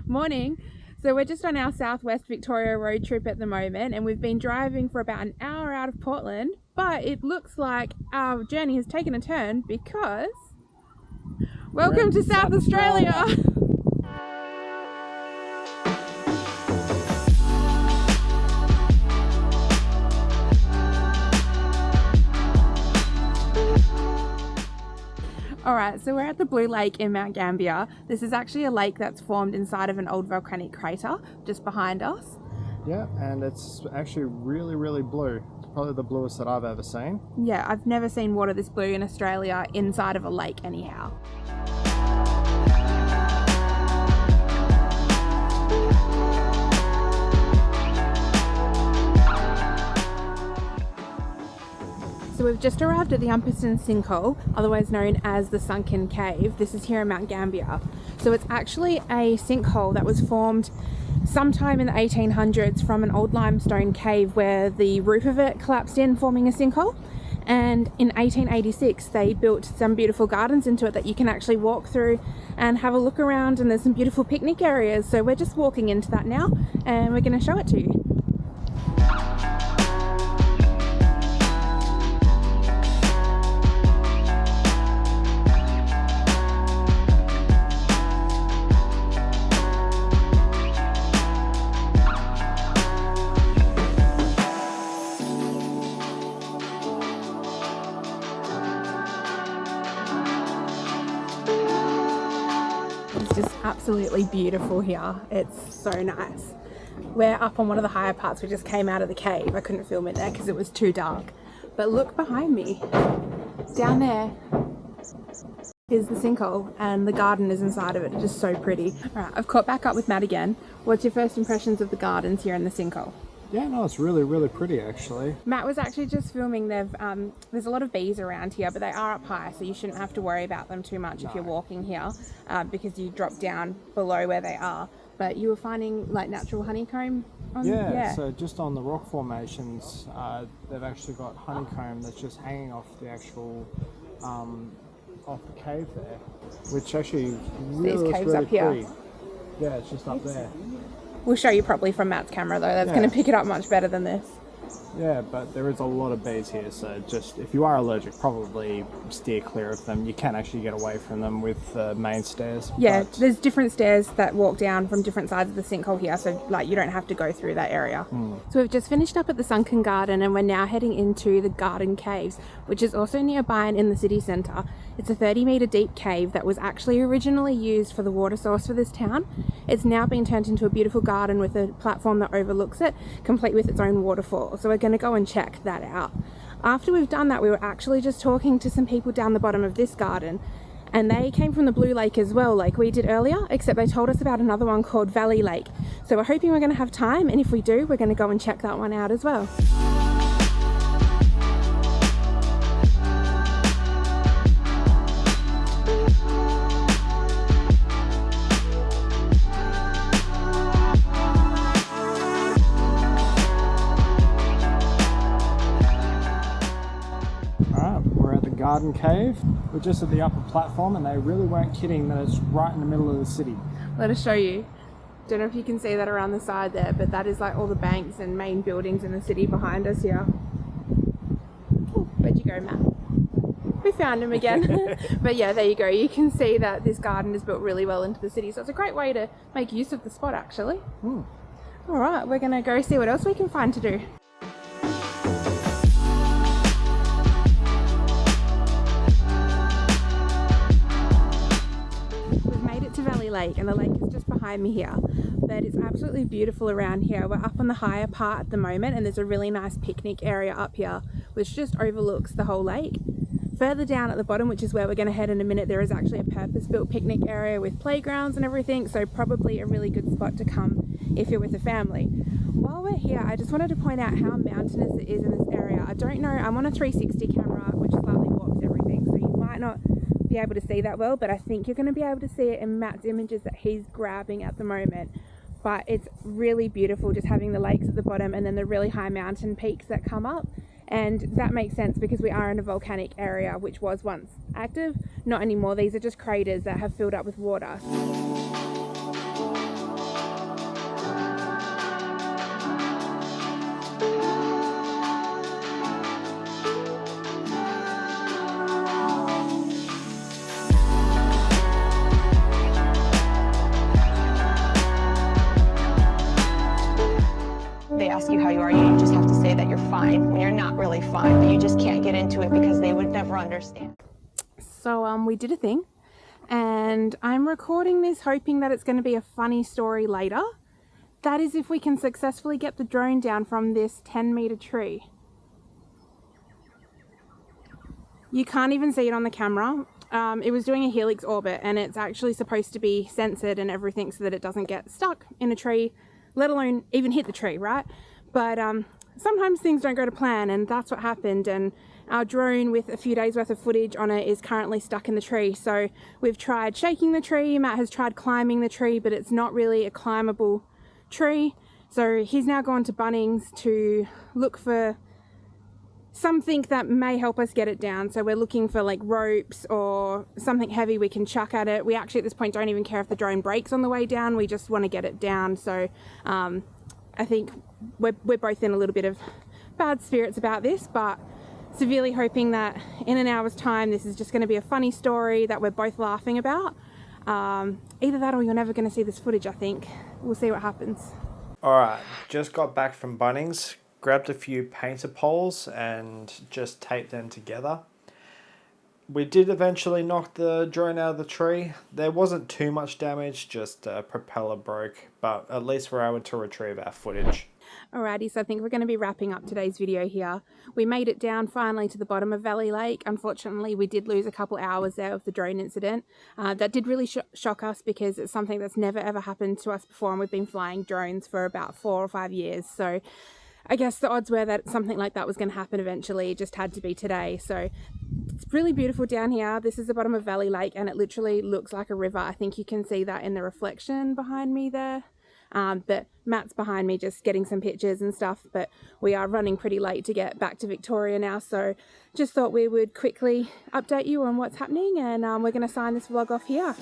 Morning. So we're just on our southwest Victoria road trip at the moment, and we've been driving for about an hour out of Portland, but it looks like our journey has taken a turn because welcome to South Australia. Alright, so we're at the Blue Lake in Mount Gambier. This is actually a lake that's formed inside of an old volcanic crater just behind us. Yeah, and it's actually really blue. It's probably the bluest that I've ever seen. Yeah, I've never seen water this blue in Australia inside of a lake anyhow. So we've just arrived at the Umpiston Sinkhole, otherwise known as the Sunken Cave. This is here in Mount Gambier. So it's actually a sinkhole that was formed sometime in the 1800s from an old limestone cave where the roof of it collapsed in, forming a sinkhole. And in 1886 they built some beautiful gardens into it that you can actually walk through and have a look around, and there's some beautiful picnic areas. So we're just walking into that now and we're going to show it to you. It's just absolutely beautiful here. It's so nice. We're up on one of the higher parts. We just came out of the cave. I couldn't film it there because it was too dark. But look behind me. Down there is the sinkhole and the garden is inside of it. It's just so pretty. Alright, I've caught back up with Matt again. What's your first impressions of the gardens here in the sinkhole? Yeah, no, it's really pretty actually. Matt was actually just filming. There's a lot of bees around here, but they are up high, so you shouldn't have to worry about them too much if you're walking here, because you drop down below where they are. But you were finding like natural honeycomb on So just on the rock formations, they've actually got honeycomb that's just hanging off the actual off the cave there, which actually really caves really up here. pretty. Yeah, it's just up there. We'll show you properly from Matt's camera though. That's going to pick it up much better than this. Yeah, but there is a lot of bees here, so just if you are allergic, probably steer clear of them. You can actually get away from them with main stairs. Yeah, there's different stairs that walk down from different sides of the sinkhole here, so like you don't have to go through that area. So we've just finished up at the Sunken Garden and we're now heading into the Garden Caves, which is also nearby and in the city centre. It's a 30-metre deep cave that was actually originally used for the water source for this town. It's now been turned into a beautiful garden with a platform that overlooks it, complete with its own waterfall. So we're going to go and check that out. After we've done that, we were actually just talking to some people down the bottom of this garden, and they came from the Blue Lake as well, like we did earlier, except they told us about another one called Valley Lake. So we're hoping we're going to have time, and if we do, we're going to go and check that one out as well. Garden Cave. We're just at the upper platform and they really weren't kidding that it's right in the middle of the city. Let us show you. Don't know if you can see that around the side there, but that is like all the banks and main buildings in the city behind us here. Oh, where'd you go, Matt? We found him again. But yeah, there you go. You can see that this garden is built really well into the city, so it's a great way to make use of the spot actually. Alright, we're gonna go see what else we can find to do. Valley Lake, and the lake is just behind me here, but it's absolutely beautiful around here. We're up on the higher part at the moment and there's a really nice picnic area up here which just overlooks the whole lake. Further down at the bottom, which is where we're going to head in a minute, there is actually a purpose-built picnic area with playgrounds and everything, so probably a really good spot to come if you're with a family. While we're here, I just wanted to point out how mountainous it is in this area. I don't know, I'm on a 360 camera which slightly warps everything, so you might not be able to see that well, but I think you're going to be able to see it in Matt's images that he's grabbing at the moment. But it's really beautiful just having the lakes at the bottom and then the really high mountain peaks that come up, and that makes sense because we are in a volcanic area which was once active. Not anymore, these are just craters that have filled up with water. ask you how you are, you just have to say that you're fine when you're not really fine, but you just can't get into it because they would never understand. So we did a thing, and I'm recording this hoping that it's going to be a funny story later. That is if we can successfully get the drone down from this 10-meter tree. You can't even see it on the camera. It was doing a helix orbit, and it's actually supposed to be censored and everything so that it doesn't get stuck in a tree, let alone even hit the tree, right? But sometimes things don't go to plan, and that's what happened. And our drone with a few days worth of footage on it is currently stuck in the tree. So we've tried shaking the tree, Matt has tried climbing the tree, but it's not really a climbable tree. So he's now gone to Bunnings to look for something that may help us get it down. So we're looking for like ropes or something heavy we can chuck at it. We actually at this point don't even care if the drone breaks on the way down, we just want to get it down. So I think we're both in a little bit of bad spirits about this, but severely hoping that in an hour's time this is just going to be a funny story that we're both laughing about. Either that or you're never going to see this footage, I think. We'll see what happens. Alright, just got back from Bunnings, grabbed a few painter poles and just taped them together. We did eventually knock the drone out of the tree. There wasn't too much damage, just a propeller broke, but at least we're able to retrieve our footage. Alrighty, so I think we're going to be wrapping up today's video here. We made it down finally to the bottom of Valley Lake. Unfortunately, we did lose a couple hours there of the drone incident. That did really shock us because it's something that's never ever happened to us before, and we've been flying drones for about 4 or 5 years. So I guess the odds were that something like that was going to happen eventually. It just had to be today. So it's really beautiful down here. This is the bottom of Valley Lake, and it literally looks like a river. I think you can see that in the reflection behind me there. But Matt's behind me just getting some pictures and stuff, but we are running pretty late to get back to Victoria now, so just thought we would quickly update you on what's happening, and we're going to sign this vlog off here.